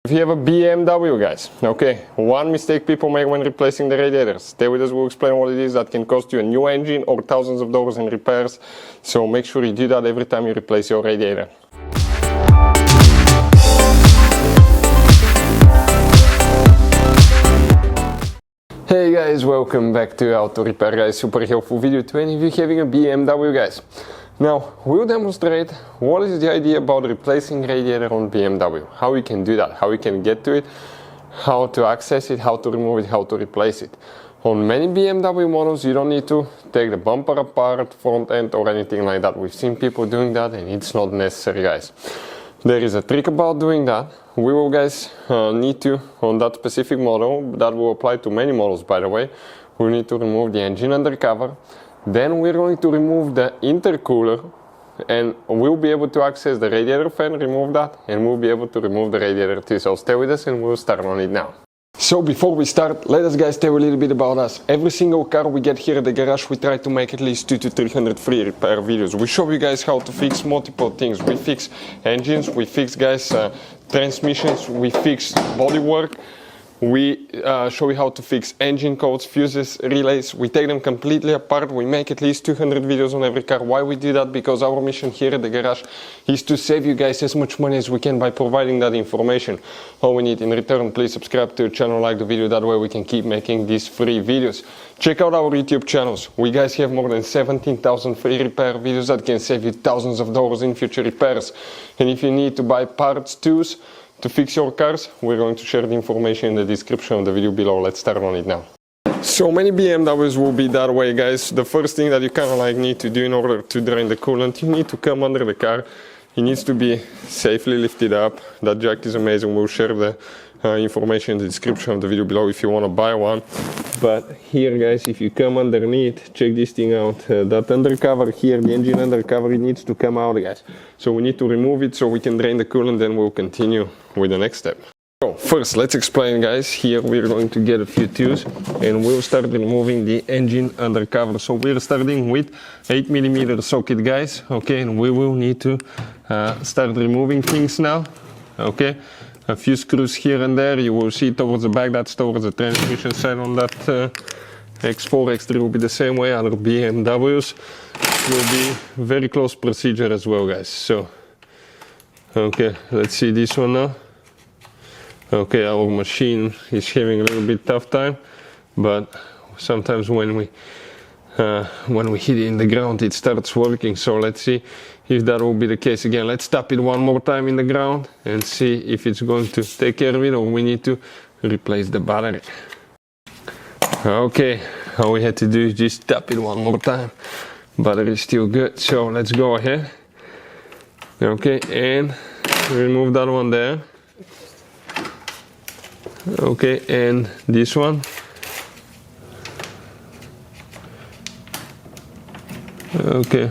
If you have a BMW, guys, okay, one mistake people make when replacing the radiators. Stay with us, we'll explain what it is that can cost you a new engine or thousands of dollars in repairs. So make sure you do that every time you replace your radiator. Hey guys, welcome back to Auto Repair, guys. Super helpful video to any of you having a BMW, guys. Now, we'll demonstrate what is the idea about replacing radiator on BMW, how you can do that, how you can get to it, how to access it, how to remove it, how to replace it. On many BMW models, you don't need to take the bumper apart, front end or anything like that. We've seen people doing that and it's not necessary, guys. There is a trick about doing that. We will, guys, need to, on that specific model, that will apply to many models by the way, we need to remove the engine undercover. Then we're going to remove the intercooler and we'll be able to access the radiator fan, remove that, and we'll be able to remove the radiator too. So stay with us and we'll start on it now. So before we start, let us guys tell you a little bit about us. Every single car we get here at the garage, we try to make at least 200 to 300 free repair videos. We show you guys how to fix multiple things. We fix engines, we fix, guys, transmissions, we fix bodywork. We show you how to fix engine codes, fuses, relays. We take them completely apart. We make at least 200 videos on every car. Why we do that? Because our mission here at the garage is to save you guys as much money as we can by providing that information. All we need in return, please subscribe to the channel, like the video, that way we can keep making these free videos. Check out our YouTube channels. We guys have more than 17,000 free repair videos that can save you thousands of dollars in future repairs. And if you need to buy parts, tools, to fix your cars, we're going to share the information in the description of the video below. Let's start on it now. So many BMWs will be that way, guys. The first thing that you kind of like need to do in order to drain the coolant, you need to come under the car. It needs to be safely lifted up. That jack is amazing. We'll share the information in the description of the video below if you want to buy one. But here, guys, if you come underneath, check this thing out. That undercover here, the engine undercover, it needs to come out, guys. So we need to remove it so we can drain the coolant, then we'll continue with the next step. So first, let's explain, guys. Here we're going to get a few tools and we'll start removing the engine undercover. So we're starting with 8mm socket, guys. Okay, and we will need to start removing things now. Okay. A few screws here and there, you will see towards the back, that's towards the transmission side on that X4, X3 will be the same way, other BMWs will be very close procedure as well, guys. So, okay, let's see this one now. Okay, our machine is having a little bit tough time, but sometimes when we hit it in the ground, it starts working. So let's see if that will be the case again. Let's tap it one more time in the ground and see if it's going to take care of it or we need to replace the battery. Okay, all we had to do is just tap it one more time. Battery is still good, so let's go ahead. Okay, and remove that one there. Okay, and this one. Okay,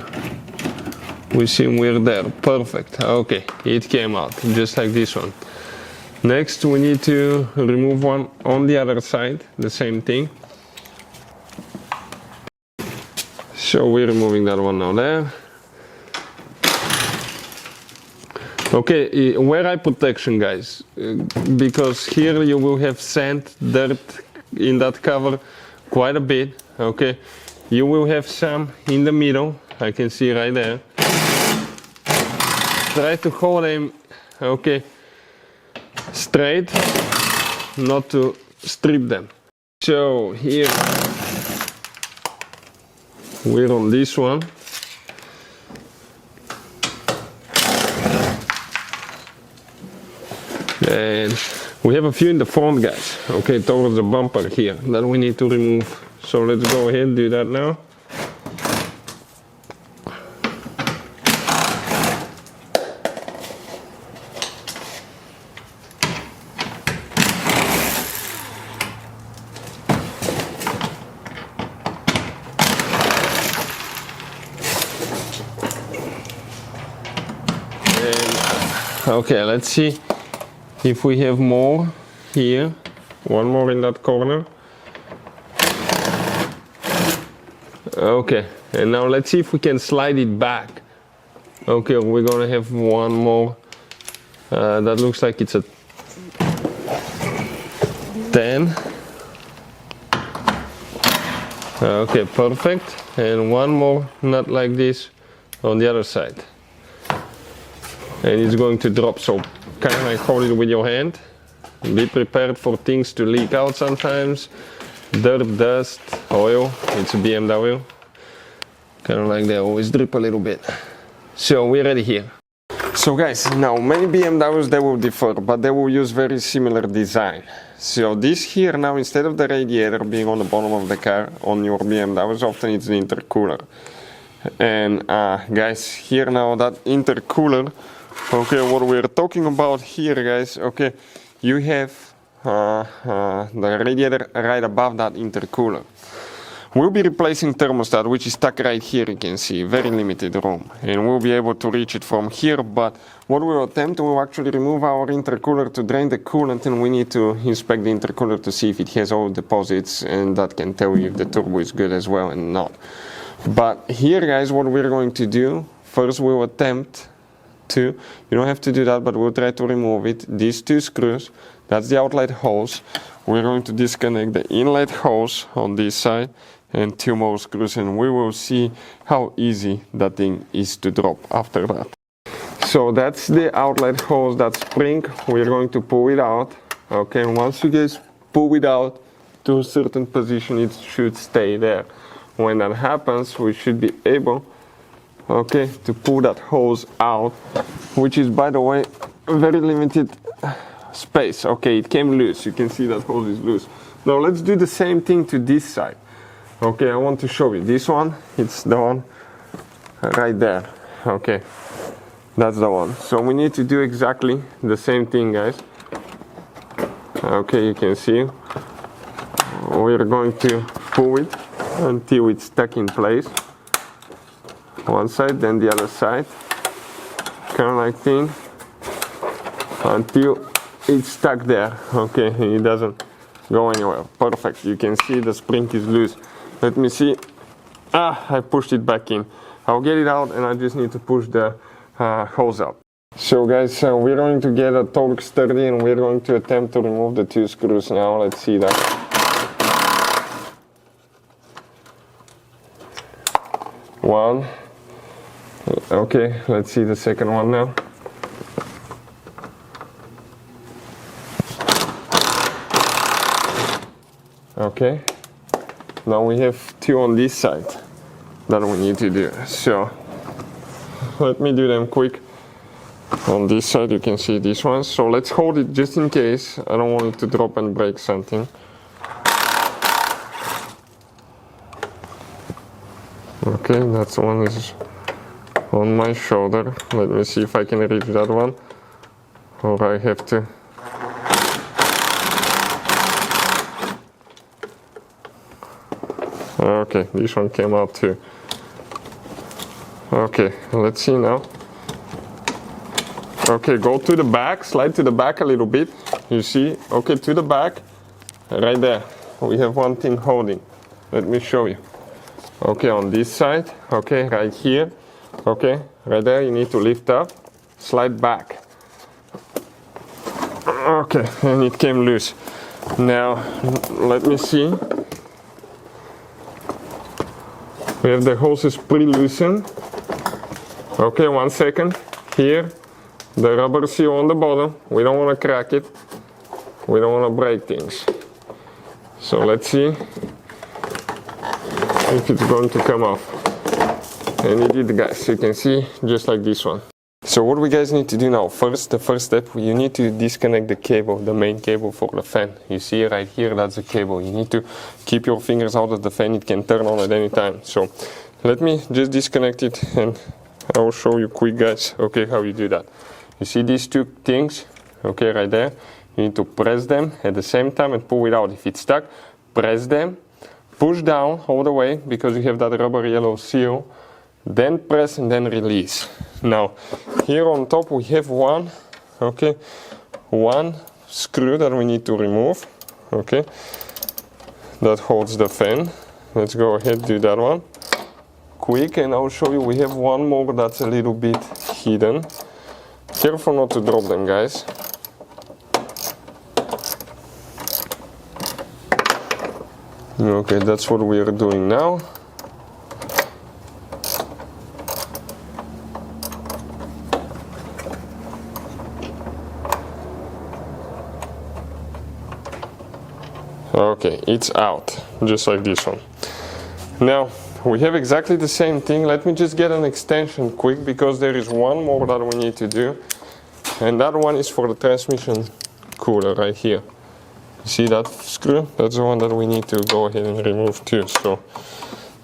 we see we're there. Perfect. Okay, it came out just like this one. Next, we need to remove one on the other side, the same thing. So we're removing that one now there. Okay, wear eye protection, guys, because here you will have sand, dirt in that cover quite a bit. Okay. You will have some in the middle, I can see right there. Try to hold them, okay, straight, not to strip them. So here, we're on this one. And we have a few in the front, guys, okay, towards the bumper here, that we need to remove. So let's go ahead and do that now. And, okay, let's see if we have more here. One more in that corner. Okay, and now let's see if we can slide it back. Okay, we're gonna have one more. That looks like it's a 10. Okay, perfect. And one more nut like this on the other side. And it's going to drop, so kind of like hold it with your hand. Be prepared for things to leak out sometimes. Dirt, dust, oil. It's a BMW. Kind of like they always drip a little bit. So we're ready here. So guys, now many BMWs they will differ, but they will use very similar design. So this here now, instead of the radiator being on the bottom of the car on your BMWs, often it's the intercooler. And guys, here now that intercooler, okay, what we're talking about here, guys, okay, you have the radiator right above that intercooler. We'll be replacing thermostat, which is stuck right here, you can see, very limited room. And we'll be able to reach it from here, but what we'll attempt, we'll actually remove our intercooler to drain the coolant, and we need to inspect the intercooler to see if it has oil deposits, and that can tell you if the turbo is good as well and not. But here, guys, what we're going to do, first we'll attempt to, you don't have to do that, but we'll try to remove it. These two screws, that's the outlet hose. We're going to disconnect the inlet hose on this side and two more screws, and we will see how easy that thing is to drop after that. So that's the outlet hose, that spring. We're going to pull it out. Okay, and once you guys pull it out to a certain position, it should stay there. When that happens, we should be able, okay, to pull that hose out, which is, by the way, a very limited space. Okay, it came loose. You can see that hose is loose. Now let's do the same thing to this side. Okay, I want to show you this one. It's the one right there. Okay, that's the one. So we need to do exactly the same thing, guys. Okay, you can see we're going to pull it until it's stuck in place. One side, then the other side, kind of like thing, until it's stuck there. Okay, and it doesn't go anywhere. Perfect. You can see the spring is loose. Let me see. I pushed it back in. I'll get it out, and I just need to push the hose out. So guys, we're going to get a Torx 30, and we're going to attempt to remove the two screws now. Let's see that. One. Okay, let's see the second one now. Okay, now we have two on this side that we need to do. So let me do them quick. On this side you can see this one. So let's hold it just in case. I don't want it to drop and break something. Okay, that's one is on my shoulder. Let me see if I can reach that one, or I have to. Okay, this one came out too. Okay, let's see now. Okay, go to the back, slide to the back a little bit. You see? Okay, to the back, right there. We have one thing holding. Let me show you. Okay, on this side, okay, right here. Okay, right there, you need to lift up, slide back. Okay, and it came loose. Now, let me see. We have the hoses pre-loosened. Okay, 1 second. Here, the rubber seal on the bottom. We don't want to crack it. We don't want to break things. So let's see if it's going to come off. And it did, guys. You can see, just like this one. So what we guys need to do now, the first step, you need to disconnect the cable, the main cable for the fan. You see right here, that's the cable. You need to keep your fingers out of the fan, it can turn on at any time. So let me just disconnect it, and I will show you quick, guys, okay, how you do that. You see these two things, okay, right there. You need to press them at the same time and pull it out. If it's stuck, press them, push down all the way, because you have that rubber yellow seal. Then press and then release. Now, here on top we have one screw that we need to remove, okay, that holds the fan. Let's go ahead, do that one quick, and I'll show you we have one more that's a little bit hidden. Careful not to drop them, guys. Okay, that's what we are doing now. Okay, it's out, just like this one. Now, we have exactly the same thing. Let me just get an extension quick, because there is one more that we need to do. And that one is for the transmission cooler right here. You see that screw? That's the one that we need to go ahead and remove too. So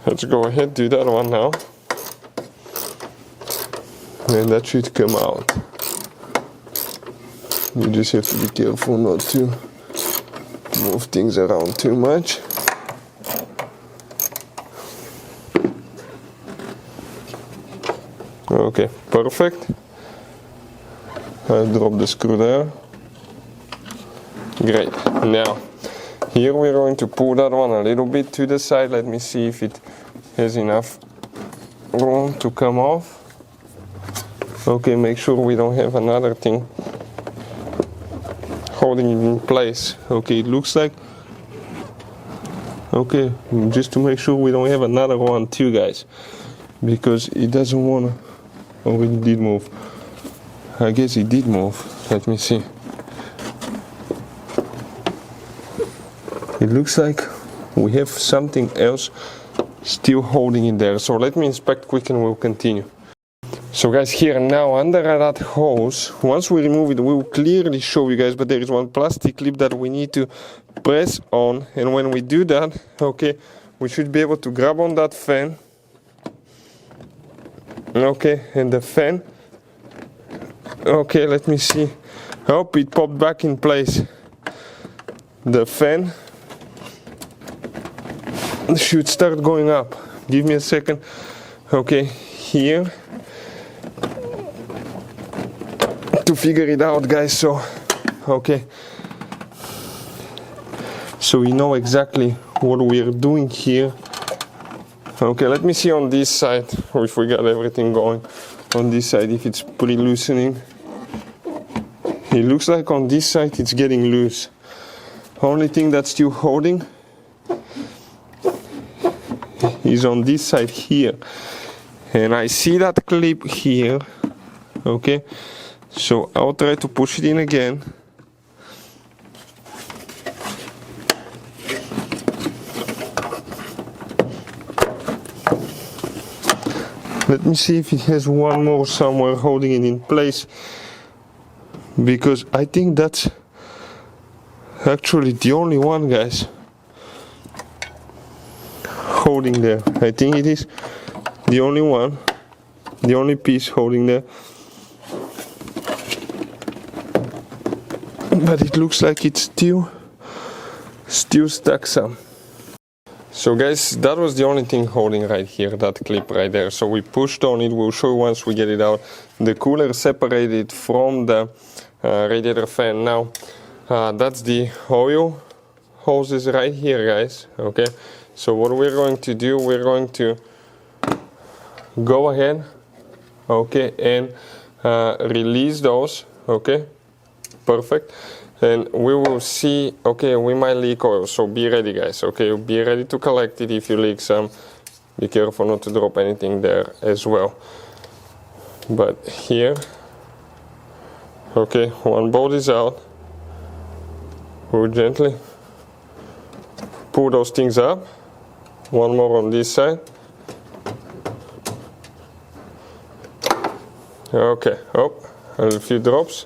let's go ahead, do that one now. And that should come out. You just have to be careful not to move things around too much. Okay, perfect. I'll drop the screw there. Great. Now, here we're going to pull that one a little bit to the side. Let me see if it has enough room to come off. Okay, make sure we don't have another thing holding it in place. Okay, it looks like. Okay, just to make sure we don't have another one too, guys, because it doesn't want to. Oh, it did move. I guess it did move. Let me see. It looks like we have something else still holding it there. So let me inspect quick and we'll continue. So guys, here now under that hose, once we remove it, we will clearly show you guys, but there is one plastic clip that we need to press on, and when we do that, okay, we should be able to grab on that fan. Okay, and the fan, okay, let me see. I hope it popped back in place. The fan should start going up. Give me a second. Okay, here to figure it out, guys. So okay, so we know exactly what we are doing here. Okay, let me see on this side if we got everything going. On this side, if it's pretty loosening. It looks like on this side it's getting loose. Only thing that's still holding is on this side here, and I see that clip here. Okay, so I'll try to push it in again. Let me see if it has one more somewhere holding it in place, because I think that's actually the only one, guys, holding there. I think it is the only one, the only piece holding there. But it looks like it's still stuck some. So guys, that was the only thing holding right here, that clip right there. So we pushed on it, we'll show you once we get it out. The cooler separated from the radiator fan. Now, that's the oil hoses right here, guys. Okay, so what we're going to do, we're going to go ahead, okay, and release those. Okay, perfect. And we will see, okay, we might leak oil, so be ready, guys. Okay, be ready to collect it if you leak some. Be careful not to drop anything there as well. But here, okay, one bolt is out. We'll gently pull those things up. One more on this side. Okay, oh, a few drops,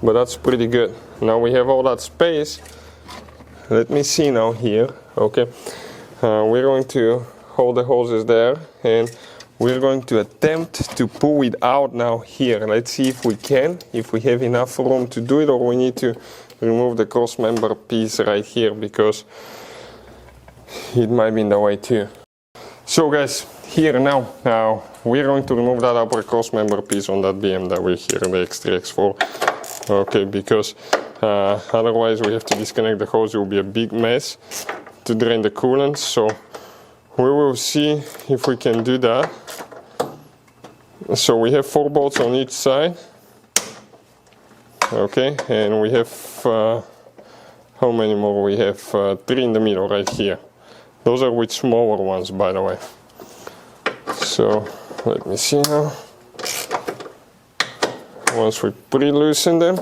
but that's pretty good. Now we have all that space. Let me see now here. Okay, we're going to hold the hoses there, and we're going to attempt to pull it out now here. Let's see if we can, if we have enough room to do it, or we need to remove the cross member piece right here, because it might be in the way too. So guys, here now we're going to remove that upper cross member piece on that BMW here, the X3, X4. Okay, because otherwise we have to disconnect the hose. It will be a big mess to drain the coolant. So we will see if we can do that. So we have 4 bolts on each side. Okay, and we have how many more? We have 3 in the middle right here. Those are with smaller ones, by the way. So let me see now. Once we pre-loosen them,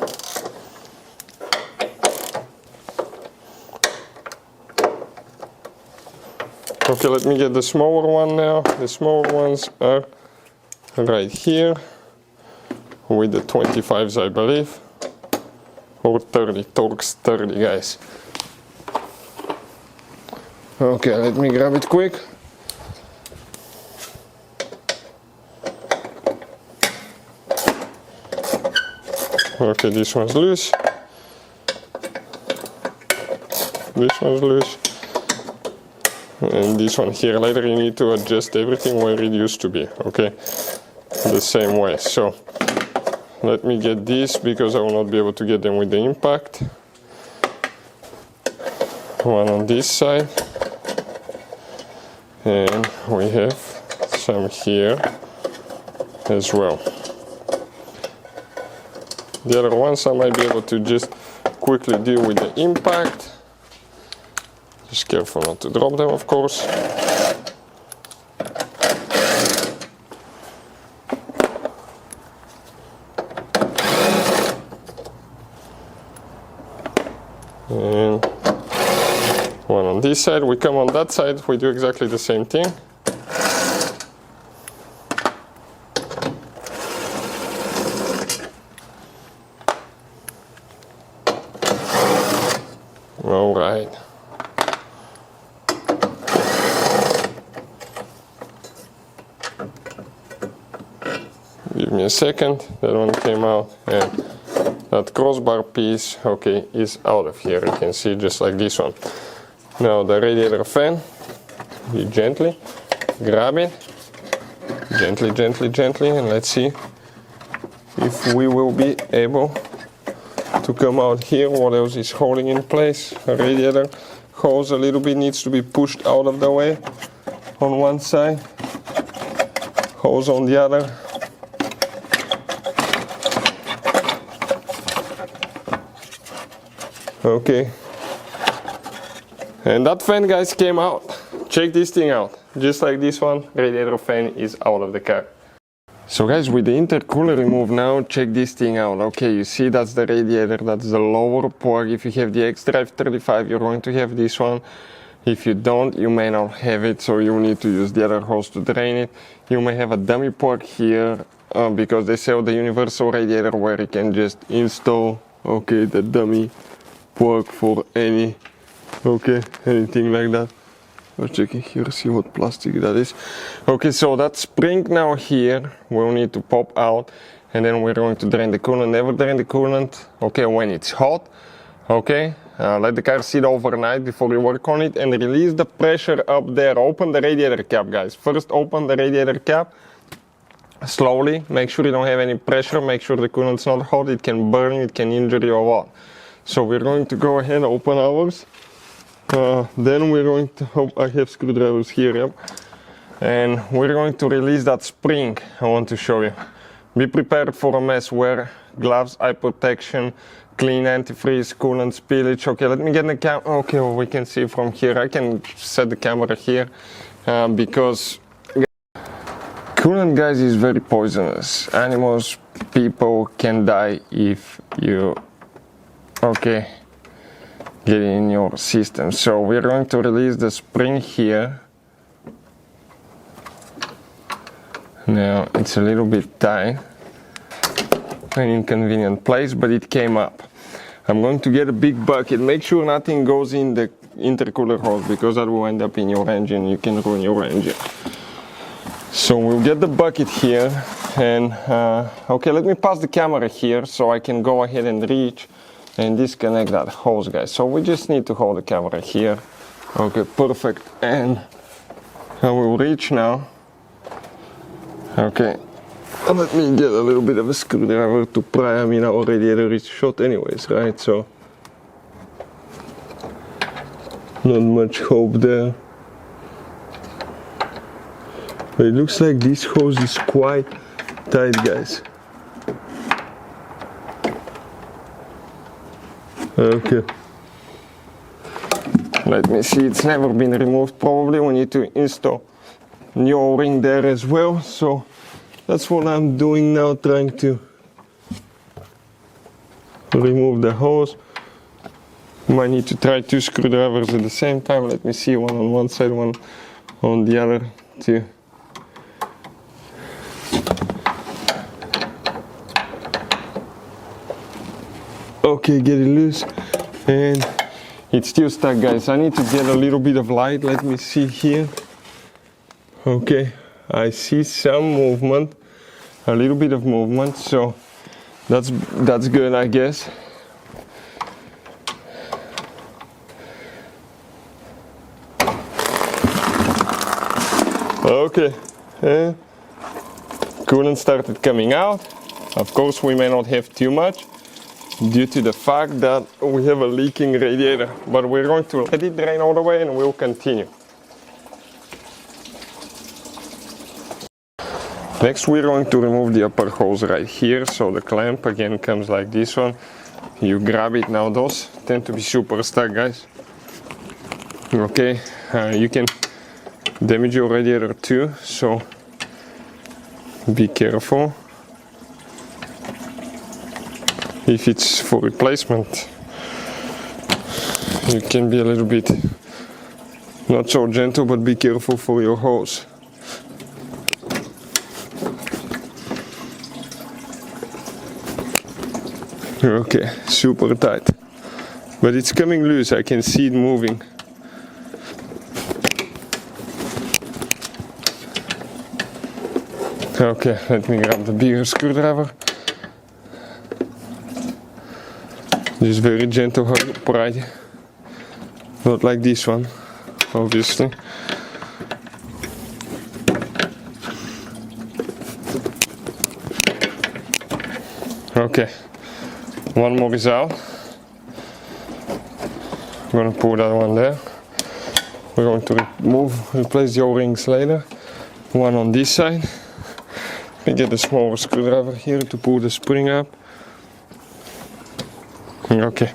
okay, let me get the smaller one now. The smaller ones are right here with the 25s, I believe, or 30, Torx 30, guys. Okay, let me grab it quick. Okay, this one's loose. This one's loose. And this one here, later you need to adjust everything where it used to be, okay? The same way. So let me get these because I will not be able to get them with the impact. One on this side. And we have some here as well. The other ones I might be able to just quickly deal with the impact. Just careful not to drop them, of course. And one on this side. We come on that side, we do exactly the same thing. All right. Give me a second. That one came out, and that crossbar piece, okay, is out of here. You can see just like this one. Now the radiator fan, you gently grab it, gently, gently, gently, and let's see if we will be able to come out here. What else is holding in place? A radiator hose a little bit needs to be pushed out of the way on one side, hose on the other. Okay. And that fan, guys, came out. Check this thing out. Just like this one, radiator fan is out of the car. So guys, with the intercooler removed now, check this thing out. Okay, you see that's the radiator, that's the lower port. If you have the XDRIVE 35, you're going to have this one. If you don't, you may not have it, so you need to use the other hose to drain it. You may have a dummy port here, because they sell the universal radiator where you can just install, okay, the dummy port for any, okay, anything like that. Let's check in here, see what plastic that is. Okay, so that spring now here will need to pop out, and then we're going to drain the coolant. Never drain the coolant, okay, when it's hot. Okay, let the car sit overnight before you work on it, and release the pressure up there. Open the radiator cap, guys. First open the radiator cap slowly. Make sure you don't have any pressure. Make sure the coolant's not hot. It can burn, it can injure you a lot. So we're going to go ahead and open ours. Then we're going to, oh, I have screwdrivers here, yep. And we're going to release that spring. I want to show you. Be prepared for a mess. Wear gloves, eye protection, clean antifreeze, coolant spillage. Okay, let me get the camera. Okay, well, we can see from here. I can set the camera here because coolant, guys, is very poisonous. Animals, people can die if you, okay, get it in your system. So we're going to release the spring here. Now it's a little bit tight, an inconvenient place, but it came up. I'm going to get a big bucket. Make sure nothing goes in the intercooler hose because that will end up in your engine. You can ruin your engine. So we'll get the bucket here, and okay, let me pass the camera here so I can go ahead and reach and disconnect that hose, guys. So we just need to hold the camera here. Okay, perfect. And I will reach now. Okay, and let me get a little bit of a screwdriver to pry. I mean, our radiator is short anyways, right? So not much hope there. But it looks like this hose is quite tight, guys. Okay. Let me see, it's never been removed. Probably we need to install new O-ring there as well. So that's what I'm doing now, trying to remove the hose. Might need to try 2 screwdrivers at the same time. Let me see, one on one side, one on the other too. Okay, get it loose, and it's still stuck, guys. I need to get a little bit of light. Let me see here. Okay, I see some movement, a little bit of movement, so that's good, I guess. Okay, coolant started coming out. Of course, we may not have too much due to the fact that we have a leaking radiator, but we're going to let it drain all the way and we'll continue. Next, we're going to remove the upper hose right here. So the clamp again comes like this one. You grab it. Now those tend to be super stuck, guys. Okay, you can damage your radiator too, so be careful. If it's for replacement, you can be a little bit not so gentle, but be careful for your hose. Okay, super tight, but it's coming loose. I can see it moving. Okay, let me grab the bigger screwdriver. Just very gentle pride, not like this one, obviously. Okay, one more is out. I'm gonna pull that one there. We're going to replace the O-rings later. One on this side. I get a smaller screwdriver here to pull the spring up. Okay,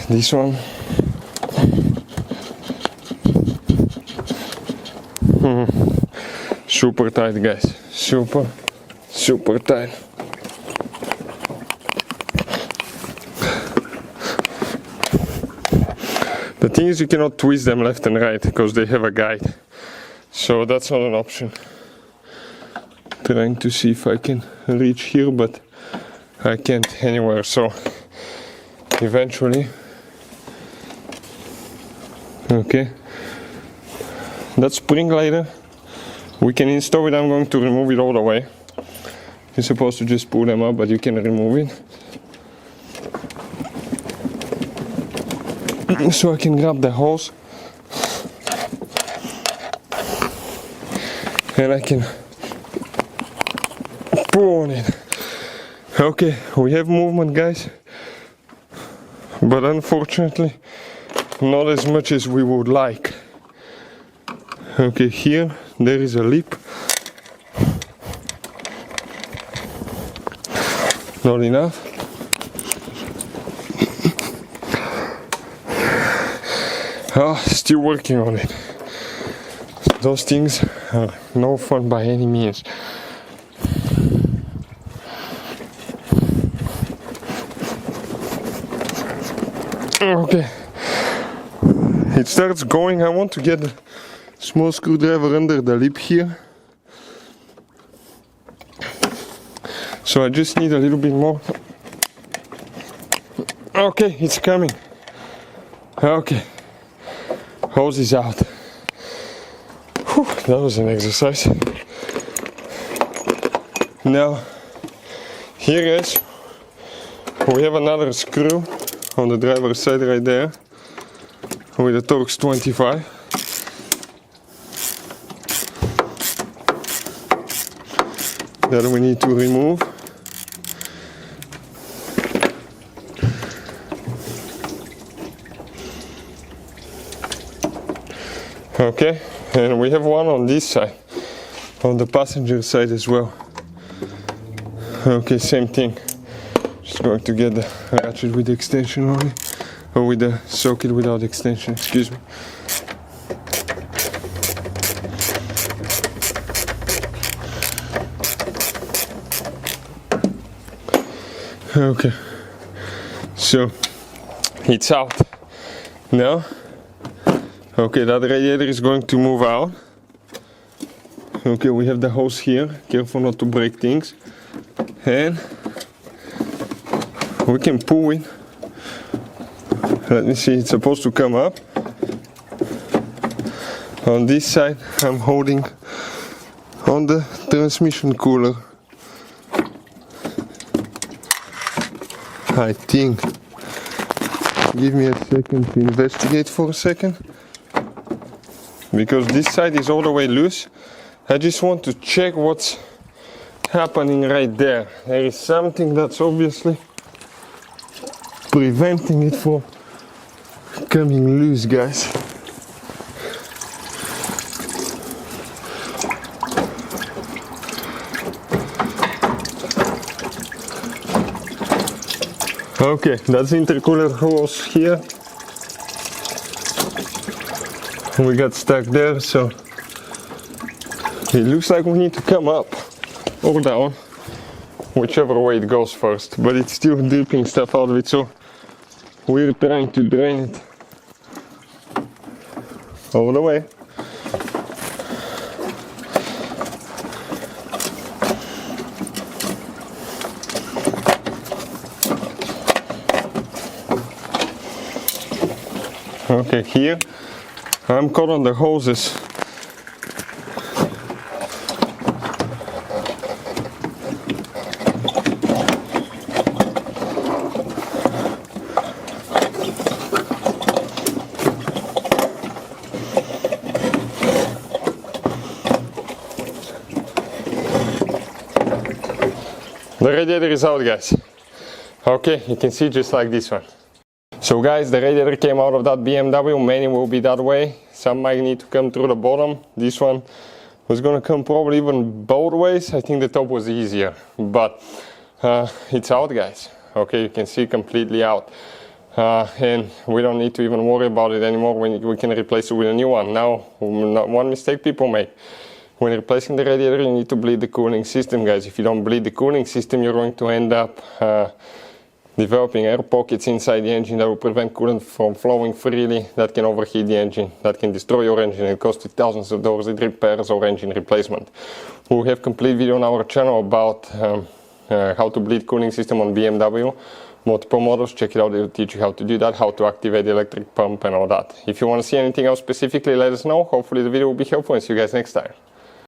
this one. Super tight, guys. Super tight. The thing is, you cannot twist them left and right because they have a guide, so that's not an option. Trying to see if I can reach here, but I can't anywhere, so eventually. Okay, that spring later we can install it. I'm going to remove it all the way. You're supposed to just pull them up, but you can remove it. So I can grab the hose and I can pull on it. Okay, we have movement, guys, but unfortunately not as much as we would like. Okay, here there is a lip. Not enough. Still working on it. Those things are no fun by any means. Okay, it starts going. I want to get a small screwdriver under the lip here, so I just need a little bit more. Okay, it's coming. Okay, hose is out. Whew, that was an exercise. Now here, guys, we have another screw on the driver's side right there with a Torx 25. That we need to remove. Okay, and we have one on this side, on the passenger side as well. Okay, same thing. Just going to get the ratchet with the extension on it. or with the socket without extension, excuse me. Okay, so it's out now. Okay, that radiator is going to move out. Okay, we have the hose here, careful not to break things, and we can pull it. Let me see, it's supposed to come up. On this side I'm holding on the transmission cooler. I think, give me a second to investigate for a second, because this side is all the way loose. I just want to check what's happening right there. There is something that's obviously preventing it from coming loose, guys. Okay, that's intercooler hose here. We got stuck there, so it looks like we need to come up or down, whichever way it goes first, but it's still dripping stuff out of it, so we're trying to drain it all the way. Okay, here I'm caught on the hoses. The radiator is out, guys. Okay, you can see just like this one. So guys, the radiator came out of that BMW, many will be that way. Some might need to come through the bottom. This one was gonna come probably even both ways. I think the top was easier, but it's out, guys. Okay, you can see completely out. And we don't need to even worry about it anymore when we can replace it with a new one. Now, one mistake people make. When replacing the radiator, you need to bleed the cooling system, guys. If you don't bleed the cooling system, you're going to end up developing air pockets inside the engine that will prevent coolant from flowing freely. That can overheat the engine, that can destroy your engine. It costs you thousands of dollars in repairs or engine replacement. We have complete video on our channel about how to bleed cooling system on BMW. Multiple models, check it out, it will teach you how to do that, how to activate the electric pump and all that. If you want to see anything else specifically, let us know. Hopefully the video will be helpful and see you guys next time.